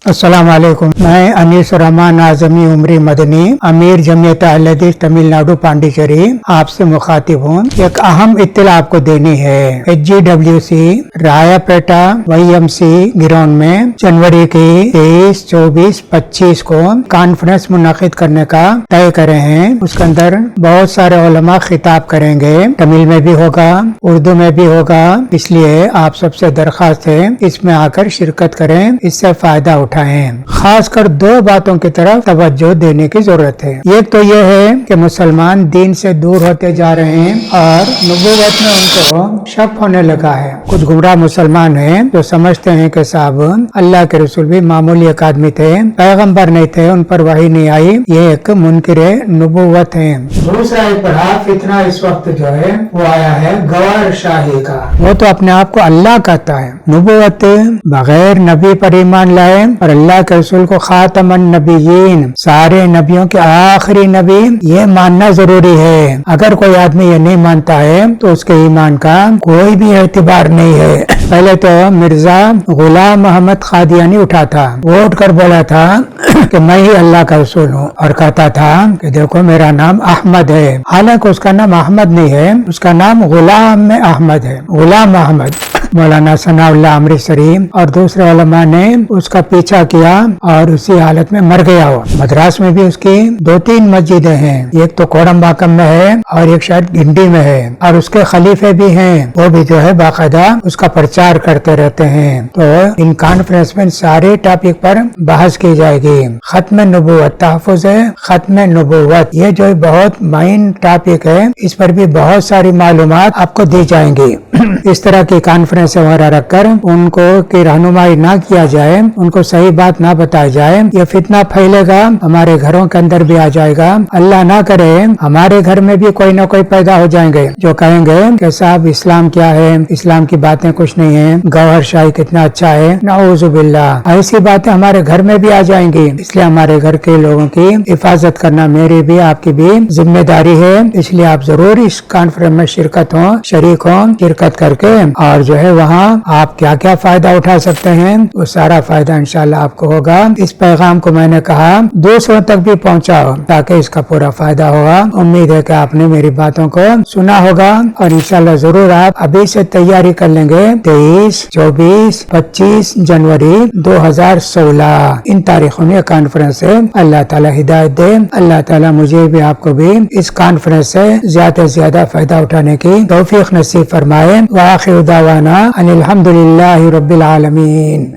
अस्सलाम वालेकुम। मैं अनीस रहमान आजमी उमरी मदनी अमीर जमीयत अहले हदीस तमिलनाडु पांडिचेरी आपसे मुखातिब हूँ। एक अहम इत्तला आपको देनी है। HGWC रायापेटा YMC ग्राउंड में जनवरी की 23, 24, 25 को कॉन्फ्रेंस मुनाकिद करने का तय करे हैं। उसके अंदर बहुत सारे उलमा खिताब करेंगे। तमिल में भी होगा, उर्दू में भी होगा। इसलिए आप सबसे दरख्वास्त है इसमें आकर शिरकत करें, इससे फायदा उठाएं। खास कर दो बातों की तरफ तवज्जो देने की जरूरत है। एक तो यह है कि मुसलमान दीन से दूर होते जा रहे हैं और नबूवत में उनको शक होने लगा है। कुछ गुमराह मुसलमान हैं जो समझते हैं कि साहब अल्लाह के रसूल भी मामूली एक आदमी थे, पैगंबर नहीं थे, उन पर वही नहीं आई। ये एक मुनकिरे नबूवत है। दूसरा एक बड़ा फितना इस वक्त जो है वो आया है गवार शाही का। वो तो अपने आप को अल्लाह कहता है। नबूवत बगैर नबी पर ईमान लाए और अल्लाह के रसूल को खातमन नबीयीन, सारे नबियों के आखिरी नबी, ये मानना जरूरी है। अगर कोई आदमी ये नहीं मानता है तो उसके ईमान का कोई भी एतबार नहीं है। पहले तो मिर्जा गुलाम मोहम्मद कादियानी उठा था, वो उठ कर बोला था कि मैं ही अल्लाह का रसूल हूँ और कहता था कि देखो मेरा नाम अहमद है। हालांकि उसका नाम अहमद नहीं है, उसका नाम गुलाम में अहमद है, गुलाम अहमद। मौलाना सनाउल्लाह अमृतसरी और दूसरे उलमा ने उसका पीछा किया और उसी हालत में मर गया। हो मद्रास में भी उसकी 2-3 मस्जिदें हैं, एक तो कोडम्बाकम में है और एक शायद गिंडी में है, और उसके खलीफे भी हैं, वो भी जो है बाकायदा उसका प्रचार करते रहते हैं। तो इन कॉन्फ्रेंस में सारे टॉपिक पर बहस की जाएगी। खत्म नबूवत, तहफ़्फ़ुज़ खत्म नबूवत, ये जो बहुत मेन टॉपिक है, इस पर भी बहुत सारी मालूमात आपको दी जाएंगी। इस तरह की कॉन्फ्रेंस वगैरह रखकर उनको की रहनुमाई ना किया जाए, उनको सही बात ना बताई जाए, ये फितना फैलेगा, हमारे घरों के अंदर भी आ जाएगा। अल्लाह ना करे हमारे घर में भी कोई ना कोई पैदा हो जाएंगे जो कहेंगे कि साहब इस्लाम क्या है, इस्लाम की बातें कुछ नहीं है, गौहर शाही कितना अच्छा है, नाउज़ुबिल्लाह। ऐसी बातें हमारे घर में भी आ जाएंगी। इसलिए हमारे घर के लोगों की हिफाजत करना मेरी भी आपकी भी जिम्मेदारी है। इसलिए आप जरूर इस कॉन्फ्रेंस में शिरकत हो, शरीक हो, शिरकत करके और जो है वहाँ आप क्या क्या फायदा उठा सकते हैं वो सारा फायदा इंशाल्लाह आपको होगा। इस पैगाम को मैंने कहा दूसरों तक भी पहुँचाओ ताकि इसका पूरा फायदा होगा। उम्मीद है कि आपने मेरी बातों को सुना होगा और इंशाल्लाह जरूर आप अभी से तैयारी कर लेंगे। 23, 24, 25 जनवरी 2016 इन तारीखों में कॉन्फ्रेंस है। अल्लाह ताला हिदायत दे। अल्लाह ताला मुझे भी आपको भी इस कॉन्फ्रेंस से ज्यादा से ज्यादा फायदा उठाने की तौफीक नसीब फरमाए। व आखिर दावाना अनिल हम्दुलिल्लाहि रब्बिल आलमीन।